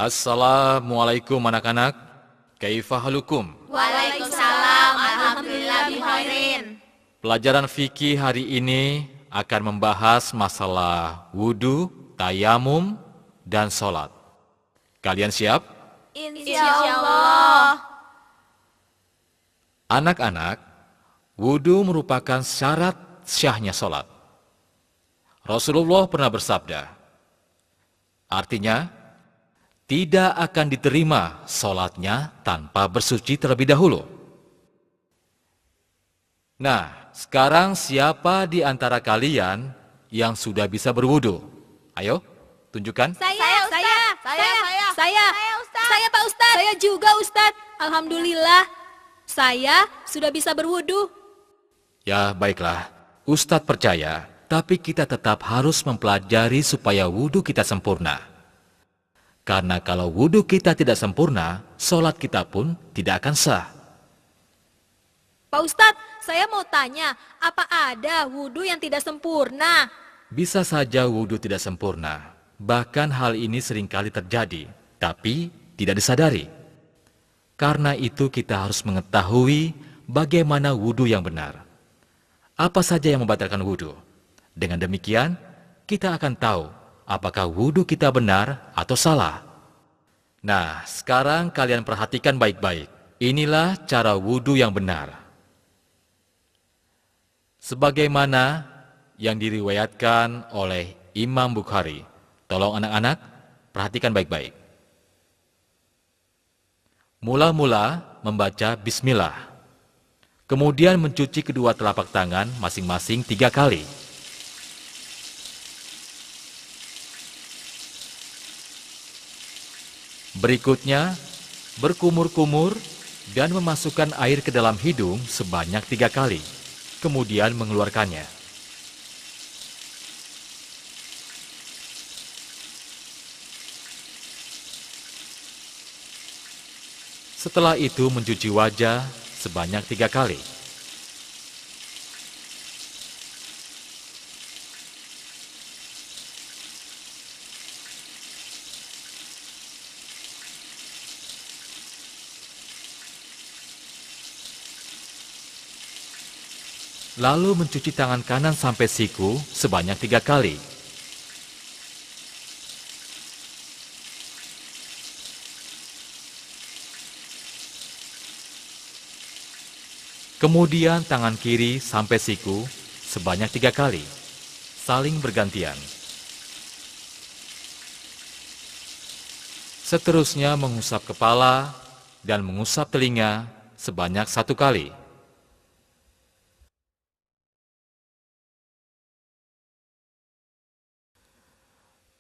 Assalamualaikum anak-anak. Kaifa halukum? Waalaikumsalam, alhamdulillah bihairin. Pelajaran fikih hari ini akan membahas masalah wudu, tayamum, dan sholat. Kalian siap? Insyaallah. Anak-anak, wudu merupakan syarat syahnya sholat. Rasulullah pernah bersabda, artinya, tidak akan diterima sholatnya tanpa bersuci terlebih dahulu. Nah, sekarang siapa di antara kalian yang sudah bisa berwudu? Ayo, tunjukkan. Saya, Ustaz. Saya Pak Ustadz. Saya juga Ustadz. Alhamdulillah, saya sudah bisa berwudu. Ya, baiklah. Ustadz percaya, tapi kita tetap harus mempelajari supaya wudu kita sempurna. Karena kalau wudu kita tidak sempurna, sholat kita pun tidak akan sah. Pak Ustadz, saya mau tanya, apa ada wudu yang tidak sempurna? Bisa saja wudu tidak sempurna. Bahkan hal ini seringkali terjadi, tapi tidak disadari. Karena itu kita harus mengetahui bagaimana wudu yang benar. Apa saja yang membatalkan wudu. Dengan demikian, kita akan tahu apakah wudu kita benar atau salah. Nah, sekarang kalian perhatikan baik-baik. Inilah cara wudu yang benar. Sebagaimana yang diriwayatkan oleh Imam Bukhari. Tolong anak-anak, perhatikan baik-baik. Mula-mula membaca bismillah. Kemudian mencuci kedua telapak tangan masing-masing 3 kali. Berikutnya, berkumur-kumur dan memasukkan air ke dalam hidung sebanyak 3 kali. Kemudian mengeluarkannya. Setelah itu mencuci wajah sebanyak 3 kali. Lalu mencuci tangan kanan sampai siku sebanyak 3 kali. Kemudian tangan kiri sampai siku sebanyak 3 kali, saling bergantian. Seterusnya mengusap kepala dan mengusap telinga sebanyak 1 kali.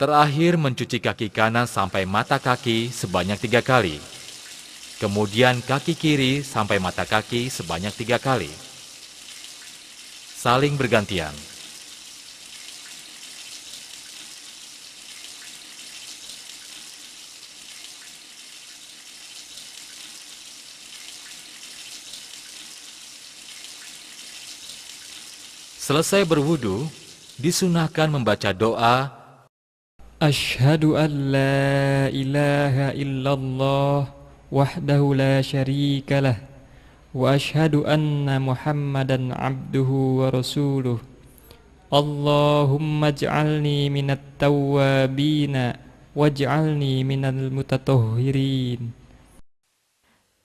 Terakhir mencuci kaki kanan sampai mata kaki sebanyak 3 kali. Kemudian kaki kiri sampai mata kaki sebanyak 3 kali. Saling bergantian. Selesai berwudu, disunahkan membaca doa Asyhadu an la ilaha illallah wahdahu la syarika lah wa asyhadu anna Muhammadan abduhu wa rasuluh. Allahumma ij'alni minat tawwabina waj'alni minal mutatahhirin.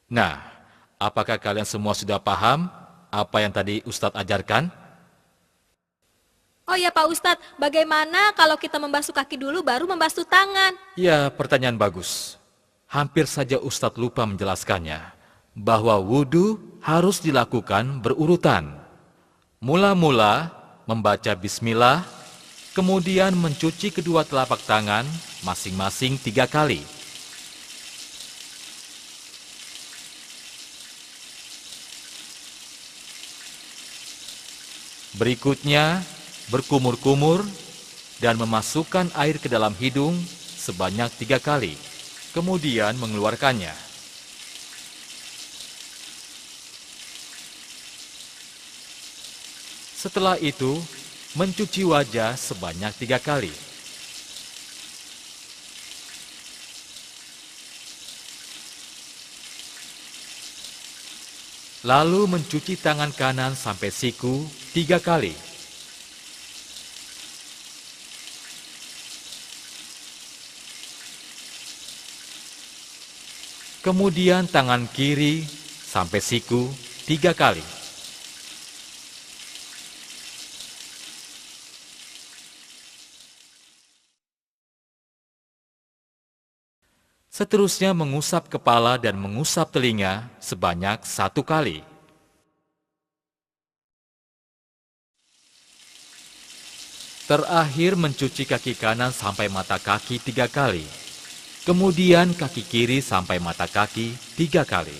Nah, apakah kalian semua sudah paham apa yang tadi Ustadz ajarkan? Oh ya Pak Ustadz, bagaimana kalau kita membasuh kaki dulu baru membasuh tangan? Ya, pertanyaan bagus. Hampir saja Ustadz lupa menjelaskannya, bahwa wudu harus dilakukan berurutan. Mula-mula membaca bismillah, kemudian mencuci kedua telapak tangan masing-masing 3 kali. Berikutnya, berkumur-kumur dan memasukkan air ke dalam hidung sebanyak 3 kali. Kemudian mengeluarkannya. Setelah itu, mencuci wajah sebanyak 3 kali. Lalu mencuci tangan kanan sampai siku 3 kali. Kemudian tangan kiri sampai siku 3 kali. Seterusnya mengusap kepala dan mengusap telinga sebanyak 1 kali. Terakhir mencuci kaki kanan sampai mata kaki 3 kali. Kemudian kaki kiri sampai mata kaki 3 kali.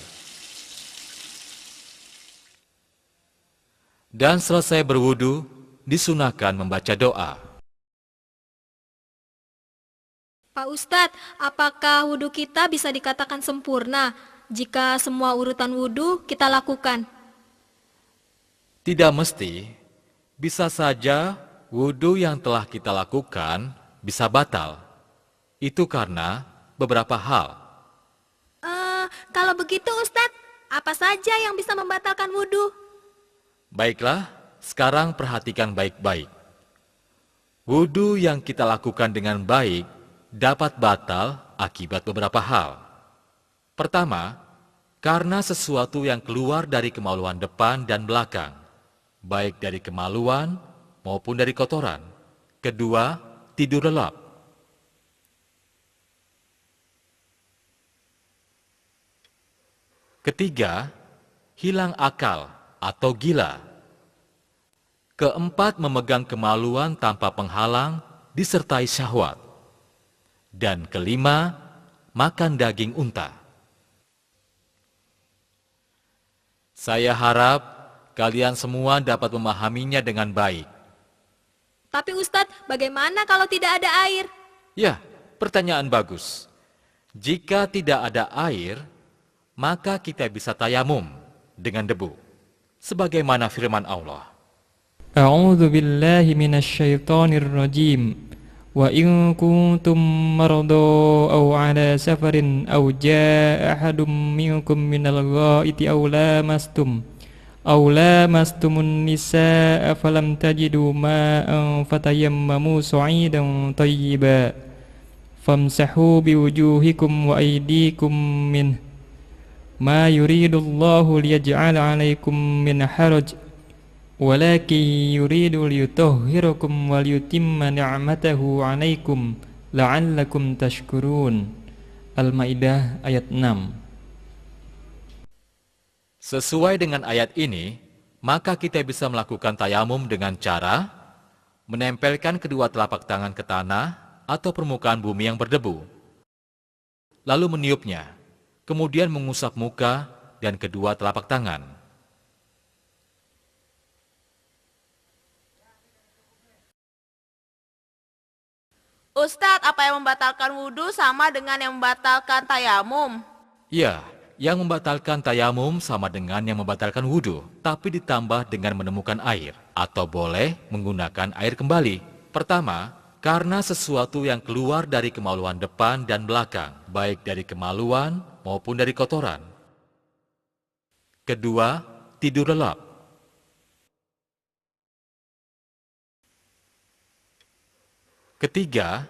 Dan selesai berwudu, disunahkan membaca doa. Pak Ustadz, apakah wudhu kita bisa dikatakan sempurna jika semua urutan wudhu kita lakukan? Tidak mesti, bisa saja wudhu yang telah kita lakukan bisa batal. Itu karena beberapa hal. Kalau begitu Ustadz, apa saja yang bisa membatalkan wudhu? Baiklah, sekarang perhatikan baik-baik. Wudhu yang kita lakukan dengan baik dapat batal akibat beberapa hal. Pertama, karena sesuatu yang keluar dari kemaluan depan dan belakang, baik dari kemaluan maupun dari kotoran. Kedua, tidur lelap. Ketiga, hilang akal atau gila. Keempat, memegang kemaluan tanpa penghalang disertai syahwat. Dan kelima, makan daging unta. Saya harap kalian semua dapat memahaminya dengan baik. Tapi Ustadz, bagaimana kalau tidak ada air? Ya, pertanyaan bagus. Jika tidak ada air, maka kita bisa tayamum dengan debu. Sebagaimana firman Allah. A'udzu billahi minasyaitonir rajim. وإن كنتم مرضى أو على سفر أو جاء أحد منكم من الغائط أو لامستم النساء فلم تجدوا ماء فتيمموا صعيدا طيبا فامسحوا بوجوهكم وأيديكم منه ما يريد الله ليجعل عليكم من حرج ولكن يريد ليطهركم وليتم نعمته عليكم لعلكم تشكرون. Al-Maidah ayat 6. Sesuai dengan ayat ini, maka kita bisa melakukan tayamum dengan cara menempelkan kedua telapak tangan ke tanah atau permukaan bumi yang berdebu, lalu meniupnya, kemudian mengusap muka dan kedua telapak tangan. Ustadz, apa yang membatalkan wudhu sama dengan yang membatalkan tayamum? Ya, yang membatalkan tayamum sama dengan yang membatalkan wudhu, tapi ditambah dengan menemukan air, atau boleh menggunakan air kembali. Pertama, karena sesuatu yang keluar dari kemaluan depan dan belakang, baik dari kemaluan maupun dari kotoran. Kedua, tidur lelap. Ketiga,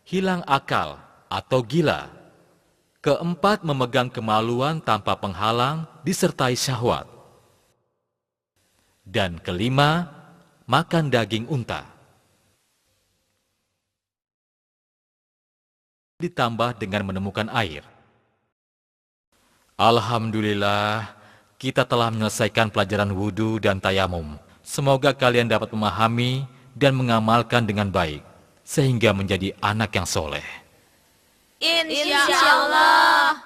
hilang akal atau gila. Keempat, memegang kemaluan tanpa penghalang disertai syahwat. Dan kelima, makan daging unta. Ditambah dengan menemukan air. Alhamdulillah, kita telah menyelesaikan pelajaran wudhu dan tayamum. Semoga kalian dapat memahami dan mengamalkan dengan baik, sehingga menjadi anak yang soleh. Insya Allah.